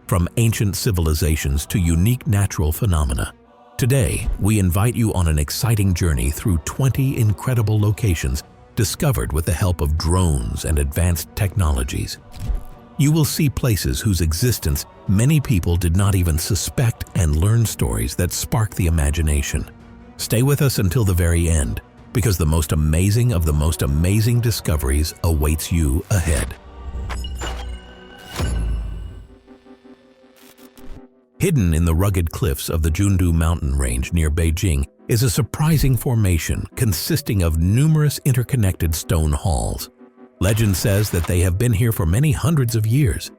from ancient civilizations to unique natural phenomena. Today, we invite you on an exciting journey through 20 incredible locations discovered with the help of drones and advanced technologies. You will see places whose existence many people did not even suspect and learn stories that spark the imagination. Stay with us until the very end, because the most amazing of the most amazing discoveries awaits you ahead. Hidden in the rugged cliffs of the Jundu mountain range near Beijing is a surprising formation consisting of numerous interconnected stone halls. Legend says that they have been here for many hundreds of years.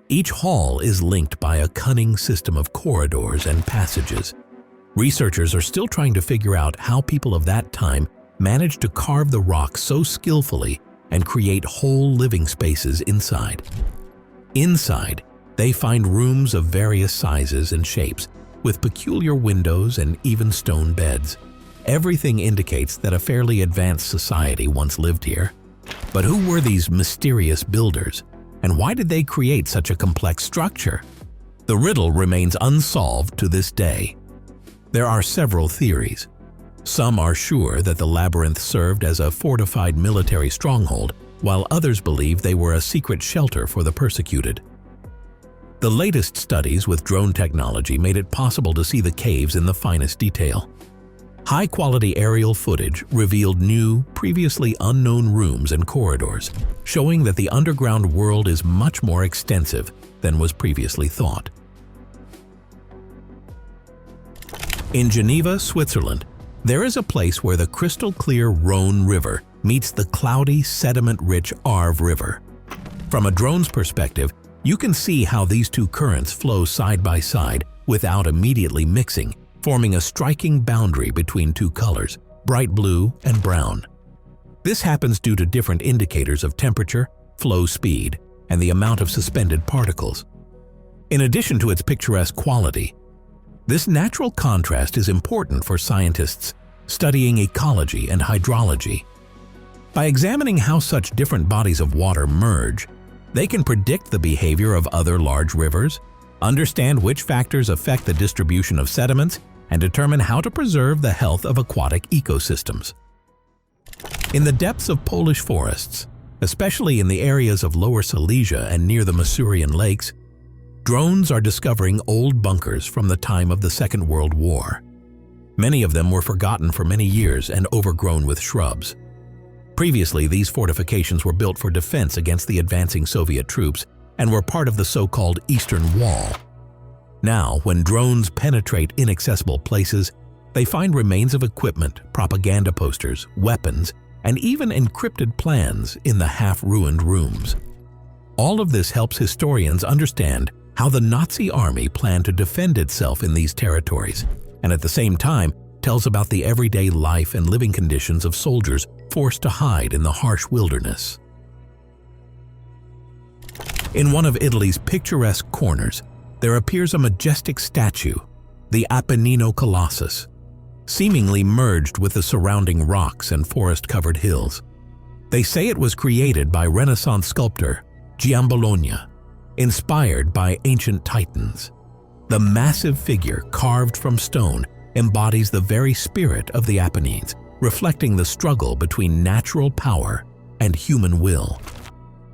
Each hall is linked by a cunning system of corridors and passages. Researchers are still trying to figure out how people of that time managed to carve the rock so skillfully and create whole living spaces inside. Inside, they find rooms of various sizes and shapes, with peculiar windows and even stone beds. Everything indicates that a fairly advanced society once lived here. But who were these mysterious builders, and why did they create such a complex structure? The riddle remains unsolved to this day. There are several theories. Some are sure that the labyrinth served as a fortified military stronghold, while others believe they were a secret shelter for the persecuted. The latest studies with drone technology made it possible to see the caves in the finest detail. High-quality aerial footage revealed new, previously unknown rooms and corridors, showing that the underground world is much more extensive than was previously thought. In Geneva, Switzerland, there is a place where the crystal-clear Rhone River meets the cloudy, sediment-rich Arve River. From a drone's perspective, you can see how these two currents flow side by side without immediately mixing, forming a striking boundary between two colors, bright blue and brown. This happens due to different indicators of temperature, flow speed, and the amount of suspended particles. In addition to its picturesque quality, this natural contrast is important for scientists studying ecology and hydrology. By examining how such different bodies of water merge, they can predict the behavior of other large rivers, understand which factors affect the distribution of sediments, and determine how to preserve the health of aquatic ecosystems. In the depths of Polish forests, especially in the areas of Lower Silesia and near the Masurian lakes, drones are discovering old bunkers from the time of the Second World War. Many of them were forgotten for many years and overgrown with shrubs. Previously, these fortifications were built for defense against the advancing Soviet troops and were part of the so-called Eastern Wall. Now, when drones penetrate inaccessible places, they find remains of equipment, propaganda posters, weapons, and even encrypted plans in the half-ruined rooms. All of this helps historians understand how the Nazi army planned to defend itself in these territories, and at the same time tells about the everyday life and living conditions of soldiers forced to hide in the harsh wilderness. In one of Italy's picturesque corners, there appears a majestic statue, the Appino Colossus, seemingly merged with the surrounding rocks and forest-covered hills. They say it was created by Renaissance sculptor Giambologna, inspired by ancient titans. The massive figure carved from stone embodies the very spirit of the Apennines, reflecting the struggle between natural power and human will.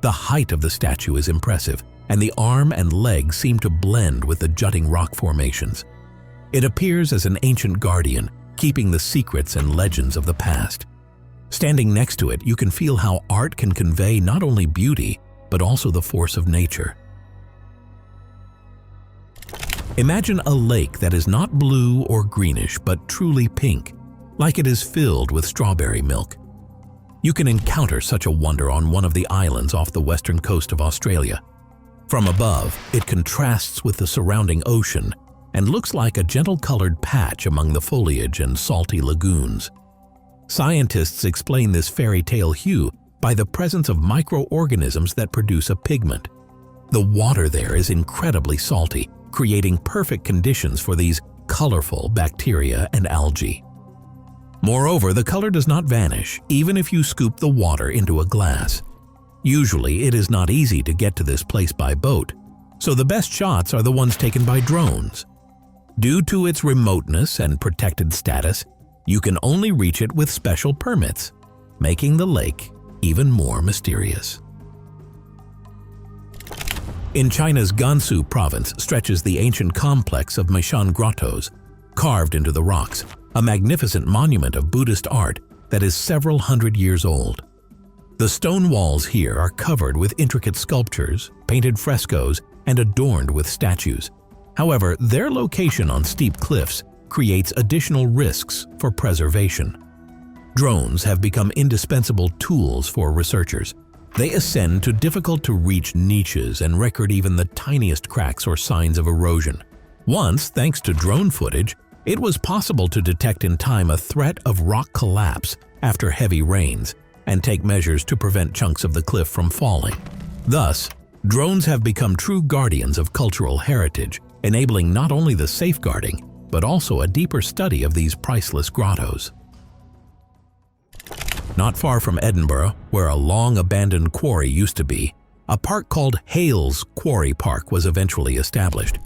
The height of the statue is impressive, and the arm and leg seem to blend with the jutting rock formations. It appears as an ancient guardian, keeping the secrets and legends of the past. Standing next to it, you can feel how art can convey not only beauty, but also the force of nature. Imagine a lake that is not blue or greenish, but truly pink, like it is filled with strawberry milk. You can encounter such a wonder on one of the islands off the western coast of Australia. From above, it contrasts with the surrounding ocean and looks like a gentle-colored patch among the foliage and salty lagoons. Scientists explain this fairy tale hue by the presence of microorganisms that produce a pigment. The water there is incredibly salty, creating perfect conditions for these colorful bacteria and algae. Moreover, the color does not vanish, even if you scoop the water into a glass. Usually, it is not easy to get to this place by boat, so the best shots are the ones taken by drones. Due to its remoteness and protected status, you can only reach it with special permits, making the lake even more mysterious. In China's Gansu province stretches the ancient complex of Meishan grottos, carved into the rocks, a magnificent monument of Buddhist art that is several hundred years old. The stone walls here are covered with intricate sculptures, painted frescoes, and adorned with statues. However, their location on steep cliffs creates additional risks for preservation. Drones have become indispensable tools for researchers. They ascend to difficult-to-reach niches and record even the tiniest cracks or signs of erosion. Once, thanks to drone footage, it was possible to detect in time a threat of rock collapse after heavy rains and take measures to prevent chunks of the cliff from falling. Thus, drones have become true guardians of cultural heritage, enabling not only the safeguarding, but also a deeper study of these priceless grottos. Not far from Edinburgh, where a long-abandoned quarry used to be, a park called Hales Quarry Park was eventually established.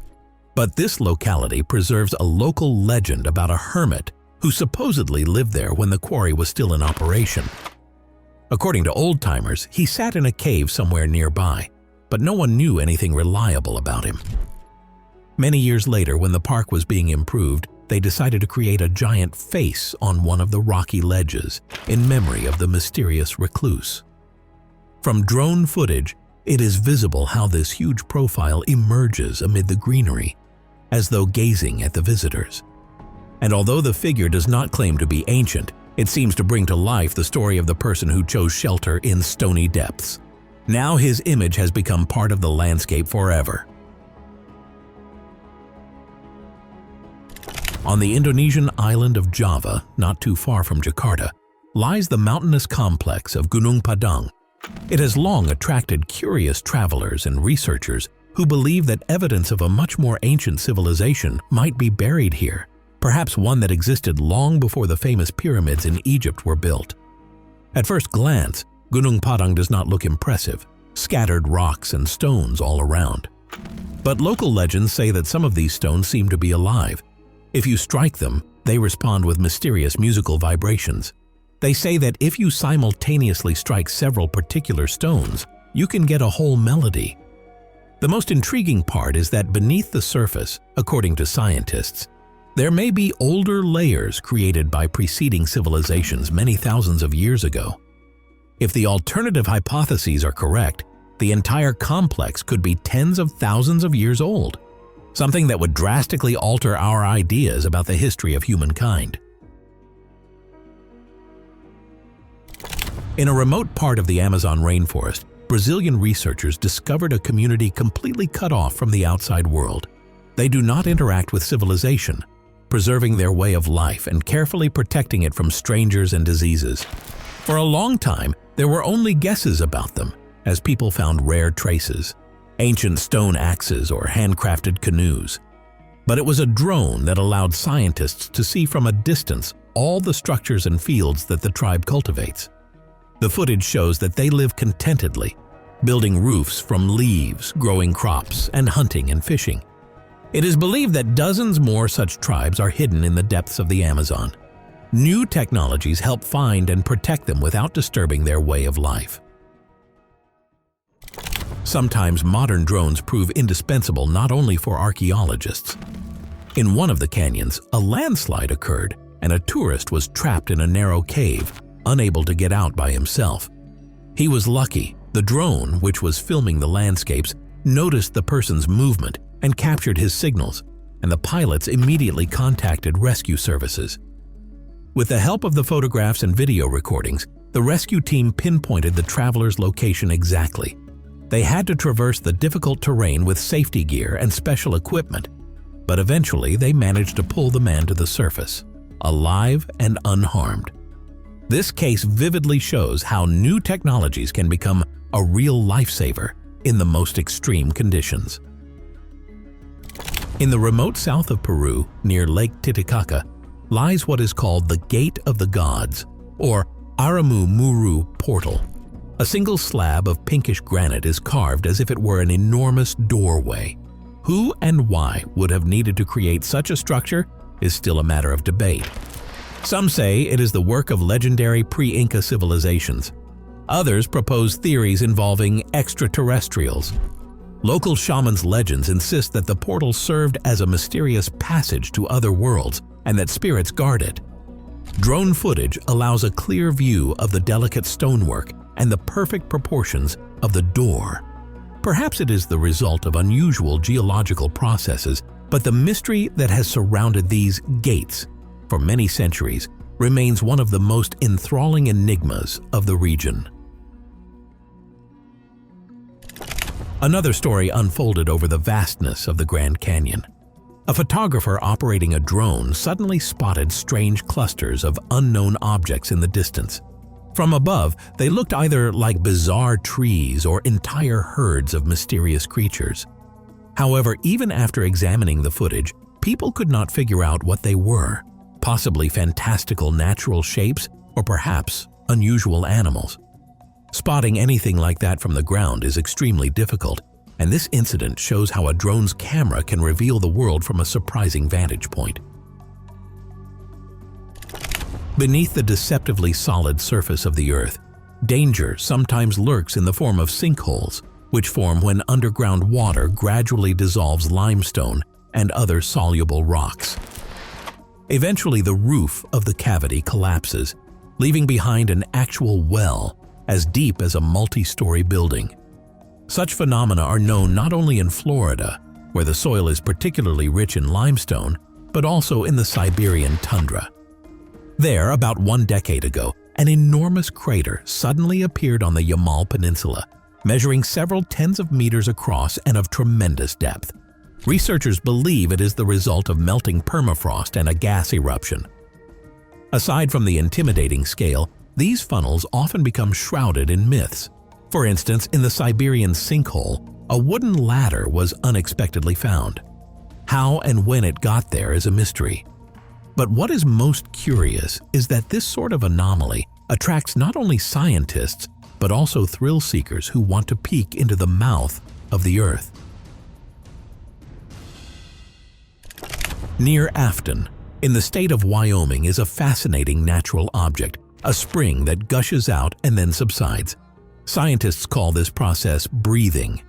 But this locality preserves a local legend about a hermit who supposedly lived there when the quarry was still in operation. According to old-timers, he sat in a cave somewhere nearby, but no one knew anything reliable about him. Many years later, when the park was being improved, they decided to create a giant face on one of the rocky ledges in memory of the mysterious recluse. From drone footage, it is visible how this huge profile emerges amid the greenery, as though gazing at the visitors. And although the figure does not claim to be ancient, it seems to bring to life the story of the person who chose shelter in stony depths. Now his image has become part of the landscape forever. On the Indonesian island of Java, not too far from Jakarta, lies the mountainous complex of Gunung Padang. It has long attracted curious travelers and researchers who believe that evidence of a much more ancient civilization might be buried here, perhaps one that existed long before the famous pyramids in Egypt were built. At first glance, Gunung Padang does not look impressive, scattered rocks and stones all around. But local legends say that some of these stones seem to be alive. If you strike them, they respond with mysterious musical vibrations. They say that if you simultaneously strike several particular stones, you can get a whole melody. The most intriguing part is that beneath the surface, according to scientists, there may be older layers created by preceding civilizations many thousands of years ago. If the alternative hypotheses are correct, the entire complex could be tens of thousands of years old, something that would drastically alter our ideas about the history of humankind. In a remote part of the Amazon rainforest, Brazilian researchers discovered a community completely cut off from the outside world. They do not interact with civilization, preserving their way of life and carefully protecting it from strangers and diseases. For a long time, there were only guesses about them, as people found rare traces, ancient stone axes or handcrafted canoes. But it was a drone that allowed scientists to see from a distance all the structures and fields that the tribe cultivates. The footage shows that they live contentedly, building roofs from leaves, growing crops, and hunting and fishing. It is believed that dozens more such tribes are hidden in the depths of the Amazon. New technologies help find and protect them without disturbing their way of life. Sometimes modern drones prove indispensable not only for archaeologists. In one of the canyons, a landslide occurred and a tourist was trapped in a narrow cave, unable to get out by himself. He was lucky. The drone, which was filming the landscapes, noticed the person's movement and captured his signals, and the pilots immediately contacted rescue services. With the help of the photographs and video recordings, the rescue team pinpointed the traveler's location exactly. They had to traverse the difficult terrain with safety gear and special equipment, but eventually they managed to pull the man to the surface, alive and unharmed. This case vividly shows how new technologies can become a real lifesaver in the most extreme conditions. In the remote south of Peru, near Lake Titicaca, lies what is called the Gate of the Gods, or Aramu Muru Portal, A single slab of pinkish granite is carved as if it were an enormous doorway. Who and why would have needed to create such a structure is still a matter of debate. Some say it is the work of legendary pre-Inca civilizations. Others propose theories involving extraterrestrials. Local shamans' legends insist that the portal served as a mysterious passage to other worlds and that spirits guard it. Drone footage allows a clear view of the delicate stonework and the perfect proportions of the door. Perhaps it is the result of unusual geological processes, but the mystery that has surrounded these gates for many centuries remains one of the most enthralling enigmas of the region. Another story unfolded over the vastness of the Grand Canyon. A photographer operating a drone suddenly spotted strange clusters of unknown objects in the distance. From above, they looked either like bizarre trees or entire herds of mysterious creatures. However, even after examining the footage, people could not figure out what they were, possibly fantastical natural shapes or perhaps unusual animals. Spotting anything like that from the ground is extremely difficult, and this incident shows how a drone's camera can reveal the world from a surprising vantage point. Beneath the deceptively solid surface of the Earth, danger sometimes lurks in the form of sinkholes, which form when underground water gradually dissolves limestone and other soluble rocks. Eventually, the roof of the cavity collapses, leaving behind an actual well as deep as a multi-story building. Such phenomena are known not only in Florida, where the soil is particularly rich in limestone, but also in the Siberian tundra. There, about 1 decade ago, an enormous crater suddenly appeared on the Yamal Peninsula, measuring several tens of meters across and of tremendous depth. Researchers believe it is the result of melting permafrost and a gas eruption. Aside from the intimidating scale, these funnels often become shrouded in myths. For instance, in the Siberian sinkhole, a wooden ladder was unexpectedly found. How and when it got there is a mystery. But what is most curious is that this sort of anomaly attracts not only scientists, but also thrill seekers who want to peek into the mouth of the Earth. Near Afton, in the state of Wyoming, is a fascinating natural object, a spring that gushes out and then subsides. Scientists call this process breathing.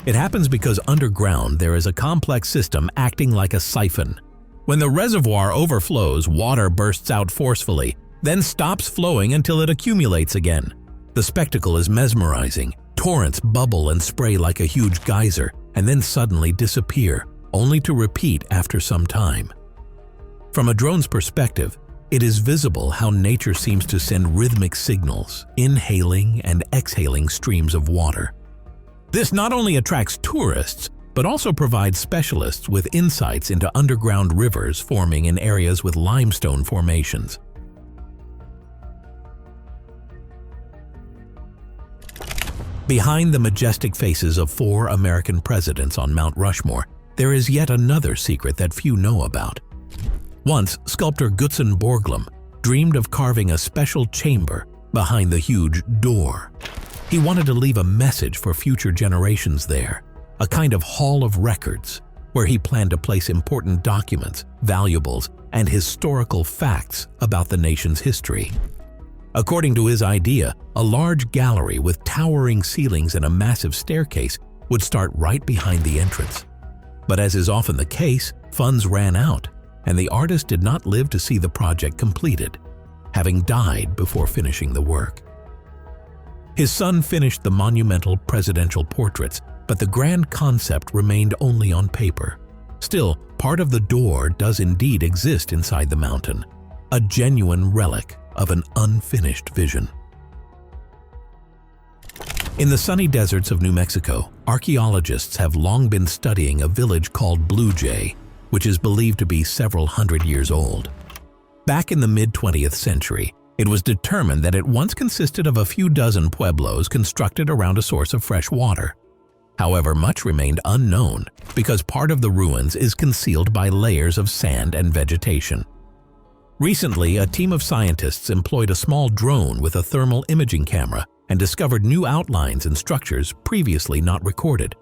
It happens because underground there is a complex system acting like a siphon. When the reservoir overflows, water bursts out forcefully, then stops flowing until it accumulates again. The spectacle is mesmerizing. Torrents bubble and spray like a huge geyser, and then suddenly disappear, only to repeat after some time. From a drone's perspective, it is visible how nature seems to send rhythmic signals, inhaling and exhaling streams of water. This not only attracts tourists, but also provides specialists with insights into underground rivers forming in areas with limestone formations. Behind the majestic faces of 4 American presidents on Mount Rushmore, there is yet another secret that few know about. Once, sculptor Gutzon Borglum dreamed of carving a special chamber behind the huge door. He wanted to leave a message for future generations there, a kind of hall of records, where he planned to place important documents, valuables, and historical facts about the nation's history. According to his idea, a large gallery with towering ceilings and a massive staircase would start right behind the entrance. But as is often the case, funds ran out, and the artist did not live to see the project completed, having died before finishing the work. His son finished the monumental presidential portraits, but the grand concept remained only on paper. Still, part of the door does indeed exist inside the mountain, a genuine relic of an unfinished vision. In the sunny deserts of New Mexico, archaeologists have long been studying a village called Blue Jay, which is believed to be several hundred years old. Back in the mid-20th century, it was determined that it once consisted of a few dozen pueblos constructed around a source of fresh water. However, much remained unknown because part of the ruins is concealed by layers of sand and vegetation. Recently, a team of scientists employed a small drone with a thermal imaging camera and discovered new outlines and structures previously not recorded.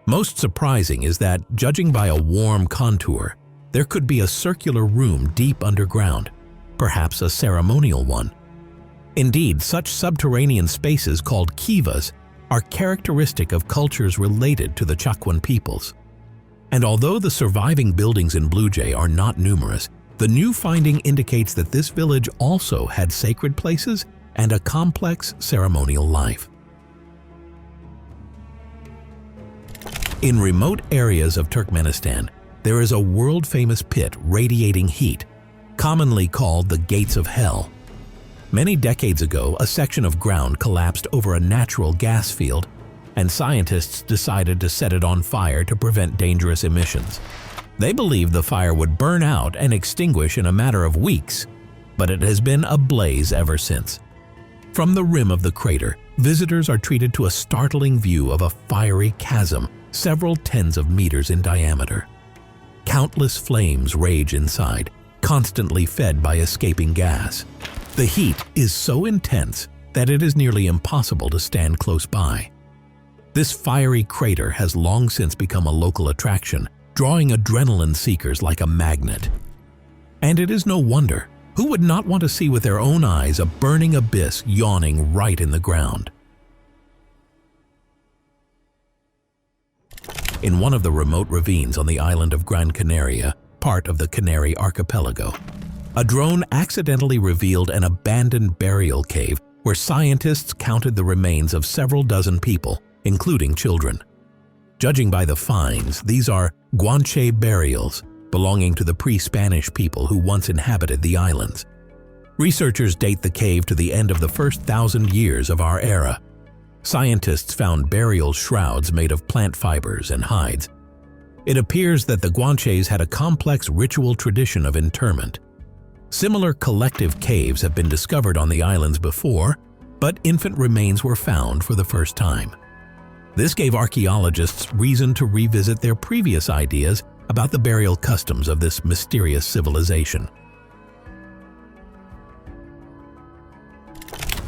Most surprising is that, judging by a warm contour, there could be a circular room deep underground, perhaps a ceremonial one. Indeed, such subterranean spaces called kivas are characteristic of cultures related to the Chakwan peoples. And although the surviving buildings in Blue Jay are not numerous, the new finding indicates that this village also had sacred places and a complex ceremonial life. In remote areas of Turkmenistan, there is a world-famous pit radiating heat, commonly called the Gates of Hell. Many decades ago, a section of ground collapsed over a natural gas field, and scientists decided to set it on fire to prevent dangerous emissions. They believed the fire would burn out and extinguish in a matter of weeks, but it has been ablaze ever since. From the rim of the crater, visitors are treated to a startling view of a fiery chasm several tens of meters in diameter. Countless flames rage inside, constantly fed by escaping gas. The heat is so intense that it is nearly impossible to stand close by. This fiery crater has long since become a local attraction, drawing adrenaline seekers like a magnet. And it is no wonder. Who would not want to see with their own eyes a burning abyss yawning right in the ground? In one of the remote ravines on the island of Gran Canaria, part of the Canary archipelago, a drone accidentally revealed an abandoned burial cave where scientists counted the remains of several dozen people, including children. Judging by the finds, these are Guanche burials belonging to the pre-Spanish people who once inhabited the islands. Researchers date the cave to the end of the first 1,000 years of our era. Scientists found burial shrouds made of plant fibers and hides. It appears that the Guanches had a complex ritual tradition of interment. Similar collective caves have been discovered on the islands before, but infant remains were found for the first time. This gave archaeologists reason to revisit their previous ideas about the burial customs of this mysterious civilization.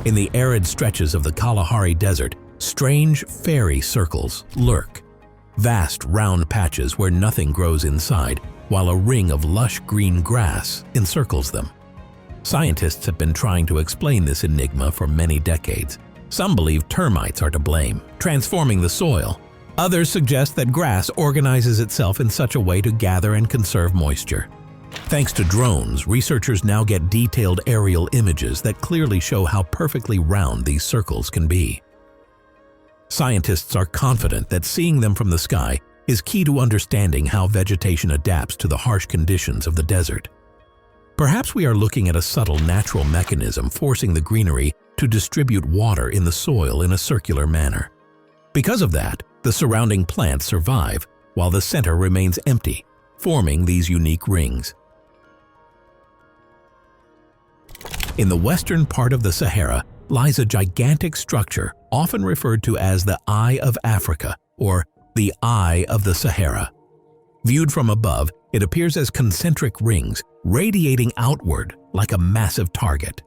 In the arid stretches of the Kalahari Desert, strange fairy circles lurk. Vast round patches where nothing grows inside, while a ring of lush green grass encircles them. Scientists have been trying to explain this enigma for many decades. Some believe termites are to blame, transforming the soil. Others suggest that grass organizes itself in such a way to gather and conserve moisture. Thanks to drones, researchers now get detailed aerial images that clearly show how perfectly round these circles can be. Scientists are confident that seeing them from the sky is key to understanding how vegetation adapts to the harsh conditions of the desert. Perhaps we are looking at a subtle natural mechanism forcing the greenery to distribute water in the soil in a circular manner. Because of that, the surrounding plants survive while the center remains empty, forming these unique rings. In the western part of the Sahara lies a gigantic structure often referred to as the Eye of Africa or the Eye of the Sahara. Viewed from above, it appears as concentric rings radiating outward like a massive target.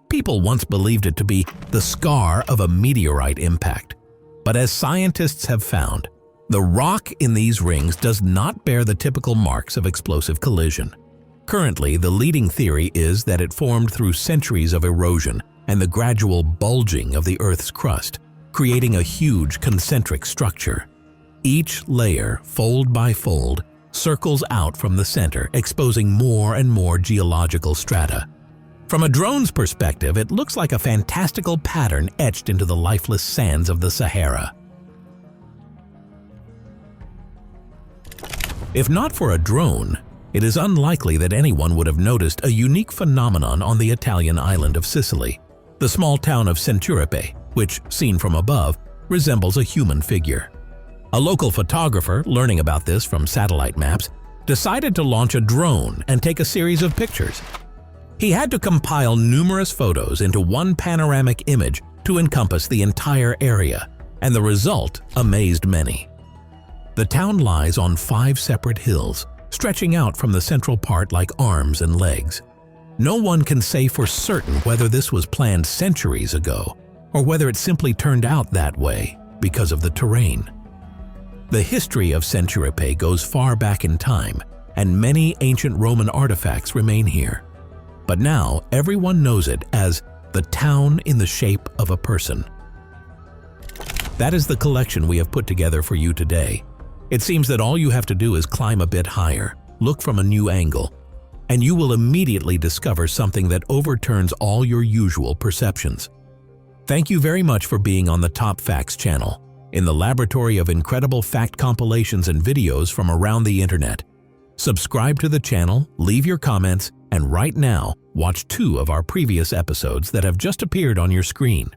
People once believed it to be the scar of a meteorite impact. But as scientists have found, the rock in these rings does not bear the typical marks of explosive collision. Currently, the leading theory is that it formed through centuries of erosion and the gradual bulging of the Earth's crust, creating a huge concentric structure. Each layer, fold by fold, circles out from the center, exposing more and more geological strata. From a drone's perspective, it looks like a fantastical pattern etched into the lifeless sands of the Sahara. If not for a drone, it is unlikely that anyone would have noticed a unique phenomenon on the Italian island of Sicily, the small town of Centuripe, which, seen from above, resembles a human figure. A local photographer, learning about this from satellite maps, decided to launch a drone and take a series of pictures. He had to compile numerous photos into one panoramic image to encompass the entire area, and the result amazed many. The town lies on 5 separate hills, stretching out from the central part like arms and legs. No one can say for certain whether this was planned centuries ago, or whether it simply turned out that way because of the terrain. The history of Saint-Tropez goes far back in time, and many ancient Roman artifacts remain here. But now everyone knows it as the town in the shape of a person. That is the collection we have put together for you today. It seems that all you have to do is climb a bit higher, look from a new angle, and you will immediately discover something that overturns all your usual perceptions. Thank you very much for being on the Top Facts channel, in the laboratory of incredible fact compilations and videos from around the internet. Subscribe to the channel, leave your comments, and right now, watch 2 of our previous episodes that have just appeared on your screen.